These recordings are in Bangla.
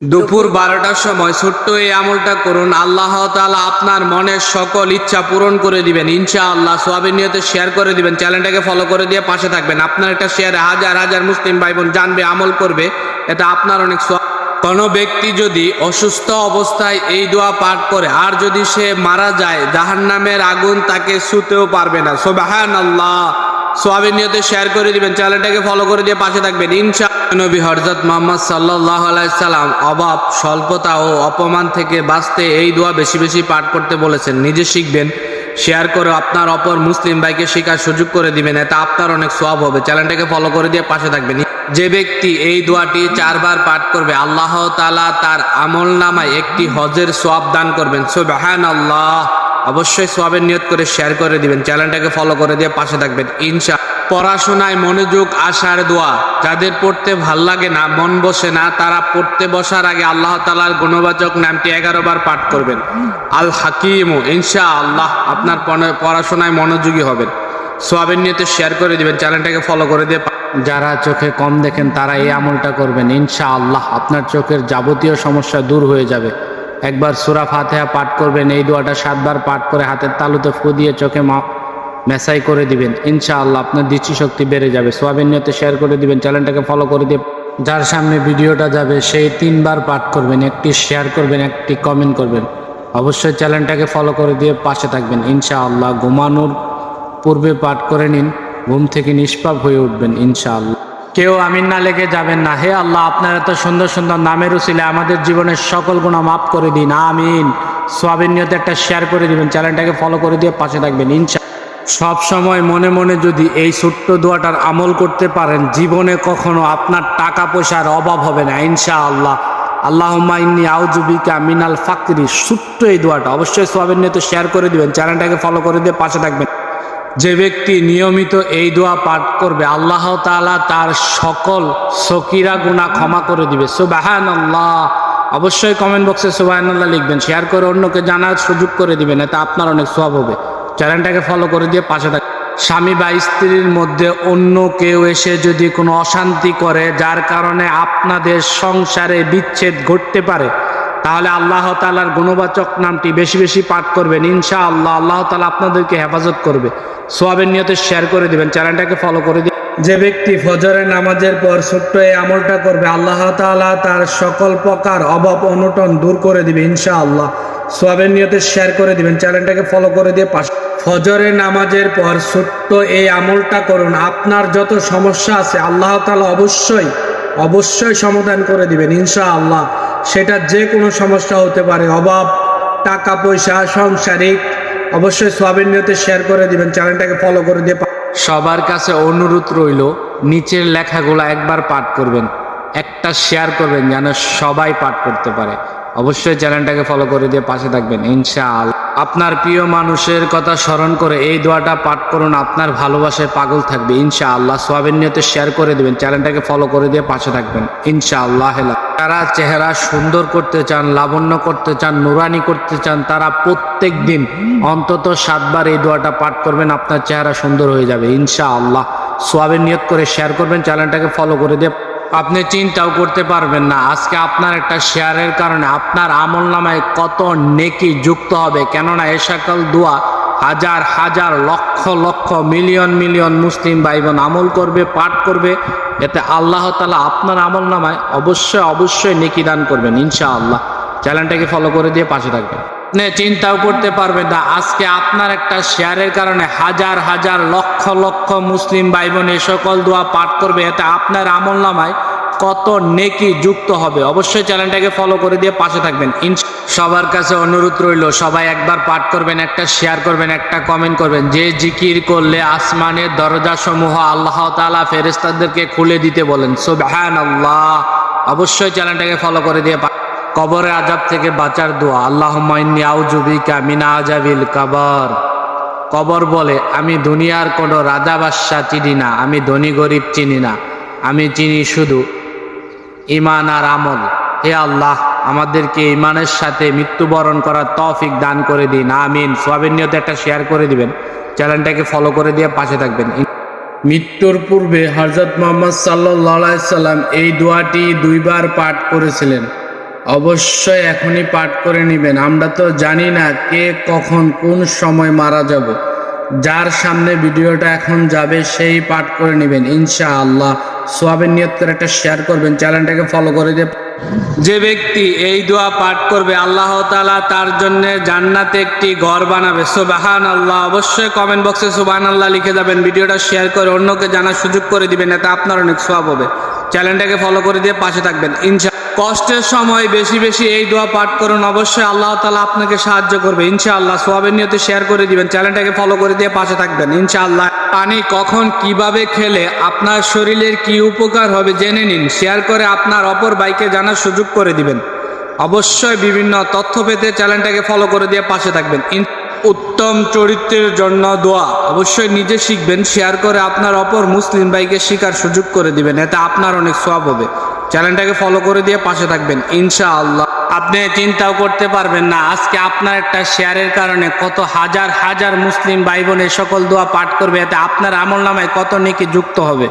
দুপুর 12টার সময় ছোট্ট এই আমলটা করুন, আল্লাহ তাআলা আপনার মনের সকল ইচ্ছা পূরণ করে দিবেন ইনশাআল্লাহ। সওয়াবের নিয়তে শেয়ার করে দিবেন, চ্যানেলটাকে ফলো করে দিয়ে পাশে থাকবেন। আপনার একটা শেয়ারে হাজার হাজার মুসলিম ভাই বোন জানবে, আমল করবে, এটা আপনার অনেক সওয়াব। কোনো ব্যক্তি যদি অসুস্থ অবস্থায় এই দোয়া পাঠ করে আর যদি সে মারা যায়, জাহান্নামের আগুন তাকে ছুঁতেও পারবে না। সুবহানাল্লাহ। সওয়াবের নিয়তে শেয়ার করে দিবেন, চ্যানেলটাকে ফলো করে দিয়ে পাশে থাকবেন ইনশাআল্লাহ। নবী হযরত মুহাম্মদ সাল্লাল্লাহু আলাইহি সাল্লাম অভাব, স্বল্পতা ও অপমান থেকে বাঁচতে এই দোয়া বেশি বেশি পাঠ করতে বলেছেন। নিজে শিখবেন, শেয়ার করে আপনার অপর মুসলিম ভাইকে শেখার সুযোগ করে দিবেন, এটা আপনার অনেক সওয়াব হবে। চ্যানেলটাকে ফলো করে দিয়ে পাশে থাকবেন। যে ব্যক্তি এই দোয়াটি 4 বার পাঠ করবে, আল্লাহ তাআলা তার আমলনামায় একটি হজের সওয়াব দান করবেন। সুবহানাল্লাহ। অবশ্যই সওয়াবের নিয়ত করে শেয়ার করে দিবেন, চ্যানেলটাকে ফলো করে দিয়ে পাশে থাকবেন ইনশাআল্লাহ। পড়াশোনায় মনোযোগ আসার দোয়া। যাদের পড়তে ভাল লাগে না, মন বসে না, তারা পড়তে বসার আগে আল্লাহ তাআলার গুণবাচক নামটি 11 বার পাঠ করবেন। আল হাকিম, ইনশাআল্লাহ আপনার পড়াশোনায় মনোযোগী হবেন। সওয়াবের নিয়তে শেয়ার করে দিবেন, চ্যানেলটাকে ফলো করে দিয়ে। যারা চোখে কম দেখেন তারা এই আমলটা করবেন ইনশাআল্লাহ, আপনার চোখের যাবতীয় সমস্যা দূর হয়ে যাবে। একবার সূরা ফাতিহা পাঠ করবেন, এই দোয়াটা 7 বার পাঠ করে হাতের তালুতে ফু দিয়ে চোখে মেসাই করে দিবেন ইনশাআল্লাহ, আপনার দৃষ্টিশক্তি বেড়ে যাবে। সওয়াবের নিয়তে শেয়ার করে দিবেন, চ্যানেলটাকে ফলো করে দিয়ে। যার সামনে ভিডিওটা যাবে সেই 3 বার পাঠ করবেন, একটি শেয়ার করবেন, একটি কমেন্ট করবেন। অবশ্যই চ্যানেলটাকে ফলো করে দিয়ে পাশে থাকবেন ইনশাআল্লাহ। ঘুমানোর পূর্বে পাঠ করে নিন, ঘুম থেকে নিষ্পাপ হয়ে উঠবেন ইনশাআল্লাহ। কেউ আমিন না লেগে যাবেন না। হে আল্লাহ, আপনার এত সুন্দর সুন্দর নামের উসিলে আমাদের জীবনের সকল গুনাহ মাফ করে দিন, আমিন। সওয়াবের নিয়তে একটা শেয়ার করে দিবেন, চ্যানেলটাকে ফলো করে দিয়ে পাশে থাকবেন ইনশাআল্লাহ। সব সময় মনে মনে যদি এই ছোট্ট দোয়াটার আমল করতে পারেন, জীবনে কখনো আপনার টাকা পয়সার অভাব হবে না ইনশাআল্লাহ। আল্লাহুম্মা ইন্নী আউযু বিকা মিনাল ফাকরি। ছোট্ট এই দোয়াটা অবশ্যই সওয়াবের নিয়তে শেয়ার করে দিবেন, চ্যানেলটাকে ফলো করে দিয়ে পাশে থাকবেন। যে ব্যক্তি নিয়মিত এই দোয়া পাঠ করবে, আল্লাহ তাআলা তার সকল সগীরা গুনাহ ক্ষমা করে দিবে। সুবহানাল্লাহ। অবশ্যই কমেন্ট বক্সে সুবহানাল্লাহ লিখবেন, শেয়ার করে অন্যকে জানার সুযোগ করে দিবেন, এটা আপনার অনেক সওয়াব হবে। চ্যানেলটাকে ফলো করে দিয়ে পাশে থাকবেন। স্বামী বা স্ত্রীর মধ্যে অন্য কেউ এসে যদি কোনো অশান্তি করে, যার কারণে আপনাদের সংসারে বিচ্ছেদ ঘটতে পারে, তাহলে আল্লাহ তাআলার গুণবাচক নামটি বেশি বেশি পাঠ করবেন ইনশাআল্লাহ। আল্লাহ তাআলা আপনাদেরকে হেফাজত করবে। সওয়াবের নিয়তে শেয়ার করে দিবেন, চ্যানেলটাকে ফলো করে দিবেন। যে ব্যক্তি ফজরের নামাজের পর ছোট্ট এই আমলটা করবে, আল্লাহ তাআলা তার সকল প্রকার অভাব অনটন দূর করে দিবে ইনশাআল্লাহ। সওয়াবের নিয়তে শেয়ার করে দিবেন, চ্যানেলটাকে ফলো করে দিয়ে পাশে। ফজরের নামাজের পর ছোট্ট এই আমলটা করুন, আপনার যত সমস্যা আছে আল্লাহ তাআলা অবশ্যই সমাধান করে দিবেন ইনশাআল্লাহ। সেটা যে কোনো সমস্যা হতে পারে, অভাব, টাকা পয়সা, সাংসারিক। অবশ্যই সওয়াবের নিয়তে শেয়ার করে দিবেন, চ্যানেলটাকে ফলো করে দিয়ে। সবার কাছে অনুরোধ রইল, নিচের লেখাগুলো একবার পাঠ করবেন, একটা শেয়ার করবেন যেন সবাই পাঠ করতে পারে। অবশ্যই চ্যানেলটাকে ফলো করে দিয়ে পাশে থাকবেন ইনশাআল্লাহ। আপনার প্রিয় মানুষের কথা স্মরণ করে এই দোয়াটা পাঠ করুন, আপনার ভালোবাসায় পাগল থাকবে ইনশাআল্লাহ। সওয়াবের নিয়তে শেয়ার করে দিবেন, চ্যানেলটাকে ফলো করে দিয়ে পাশে থাকবেন ইনশাআল্লাহ। যারা চেহারা সুন্দর করতে চান, লাবণ্য করতে চান, নুরানি করতে চান, তারা প্রত্যেক দিন অন্তত 7 বার এই দোয়াটা পাঠ করবেন, আপনার চেহারা সুন্দর হয়ে যাবে ইনশাআল্লাহ। সওয়াবের নিয়ত করে শেয়ার করবেন, চ্যানেলটাকে ফলো করে দিয়ে। আপনি চিন্তাও করতে পারবেন না আজকে আপনার একটা শেয়ারের কারণে আপনার আমলনামায় কত নেকি যুক্ত হবে। কেননা এ সকল দোয়া হাজার হাজার লক্ষ লক্ষ মিলিয়ন মিলিয়ন মুসলিম ভাই বোন আমল করবে, পাঠ করবে, এতে আল্লাহ তাআলা আপনার আমলনামায় অবশ্যই নেকি দান করবেন ইনশাআল্লাহ। চ্যানেলটাকে ফলো করে দিয়ে পাশে থাকবেন। আপনি চিন্তাও করতে পারবেন না আজকে আপনার একটা শেয়ারের কারণে হাজার হাজার লক্ষ লক্ষ মুসলিম ভাই বোন এ সকল দোয়া পাঠ করবে, এতে আপনার আমলনামায় কত নেকি যুক্ত হবে। অবশ্যই চ্যানেলটাকে ফলো করে দিয়ে পাশে থাকবেন। সবার কাছে অনুরোধ রইল, সবাই একবার পাঠ করবেন, একটা শেয়ার করবেন, একটা কমেন্ট করবেন। যে জিকির করলে আসমানের দরজাসমূহ আল্লাহ তাআলা ফেরেশতাদেরকে খুলে দিতে বলেন। সুবহানাল্লাহ। অবশ্যই চ্যানেলটাকে ফলো করে দিয়ে। কবরের আযাব থেকে বাঁচার দোয়া। আল্লাহুম্মা ইন্নী আউযু বিকা মিন আযাবিল কবর। কবর বলে, আমি দুনিয়ার কোনো রাজা বাদশা চিনি না, আমি ধনী গরিব চিনি না, আমি চিনি শুধু ঈমান আর আমল। হে আল্লাহ, আমাদেরকে ঈমানের সাথে মৃত্যুবরণ করার তৌফিক দান করে দিন, আমিন। সওয়াবের নিয়তে একটা শেয়ার করে দিবেন, চ্যানেলটাকে ফলো করে দিয়ে পাশে থাকবেন। মৃত্যুর পূর্বে হযরত মুহাম্মদ সাল্লাল্লাহু আলাইহি সাল্লাম এই দোয়াটি 2 বার পাঠ করেছিলেন। অবশ্যই এখনই পাঠ করে নেবেন। আমরা তো জানি না কে কখন কোন সময় মারা যাব। যার সামনে ভিডিওটা এখন যাবে সেই পাঠ করে নেবেন ইনশাআল্লাহ। সওয়াবের নিয়ত করে একটা শেয়ার করবেন, চ্যানেলটাকে ফলো করে দিয়ে। যে ব্যক্তি এই দোয়া পাঠ করবে আল্লাহ তাআলা তার জন্য জান্নাতে একটি ঘর বানাবে। সুবহানাল্লাহ। অবশ্যই কমেন্ট বক্সে সুবহানাল্লাহ লিখে যাবেন। ভিডিওটা শেয়ার করে অন্যকে জানার সুযোগ করে দিবেন, এতে আপনার অনেক সওয়াব হবে। চ্যানেলটাকে ফলো করে দিয়ে পাশে থাকবেন ইনশাআল্লাহ। কষ্টের সময় বেশি বেশি এই দোয়া পাঠ করুন, অবশ্যই আল্লাহ তাআলা আপনাকে সাহায্য করবে ইনশাআল্লাহ। সওয়াবের নিয়তে শেয়ার করে দিবেন, চ্যানেলটাকে ফলো করে দিয়ে পাশে থাকবেন ইনশাআল্লাহ। পানি কখন কিভাবে খেলে আপনার শরীরের কি উপকার হবে জেনে নিন। শেয়ার করে আপনার অপর ভাইকে জানার সুযোগ করে দিবেন। অবশ্যই বিভিন্ন তথ্য পেতে চ্যানেলটাকে ফলো করে দিয়ে পাশে থাকবেন। উত্তম চরিত্রের জন্য দোয়া অবশ্যই নিজে শিখবেন, শেয়ার করে আপনার অপর মুসলিম ভাইকে শেখার সুযোগ করে দিবেন, এতে আপনার অনেক সওয়াব হবে। চ্যানেলটাকে ফলো করে দিয়ে পাশে থাকবেন ইনশাআল্লাহ। আপনি চিন্তাও করতে পারবেন না আজকে আপনার একটা শেয়ারের কারণে কত হাজার হাজার মুসলিম ভাই বোন এই সকল দোয়া পাঠ করবে, এতে আপনার আমলনামায় কত নেকি যুক্ত হবে।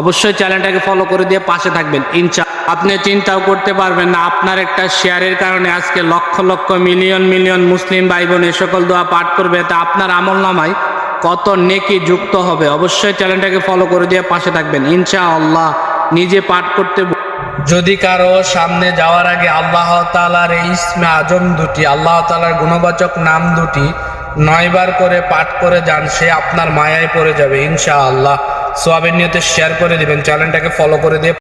অবশ্যই চ্যানেলটাকে ফলো করে দিয়ে পাশে থাকবেন ইনশাআল্লাহ। আপনি চিন্তাও করতে পারবেন না আপনার একটা শেয়ারের কারণে আজকে লক্ষ লক্ষ মিলিয়ন মিলিয়ন মুসলিম ভাই বোন এই সকল দোয়া পাঠ করবে, এতে আপনার আমলনামায় কত নেকি যুক্ত হবে। অবশ্যই চ্যানেলটাকে ফলো করে দিয়ে পাশে থাকবেন ইনশাআল্লাহ। নিজে পাঠ করতে যদি কারো সামনে যাওয়ার আগে আল্লাহ তাআলার এই ইসমে আজম দুটি, আল্লাহ তাআলার গুণবাচক নাম দুটি 9 বার করে পাঠ করে যান, সে আপনার মায়ায় পড়ে যাবে ইনশাআল্লাহ। সওয়াবের নিয়তে শেয়ার করে দিবেন, চ্যানেলটাকে ফলো করে দিয়ে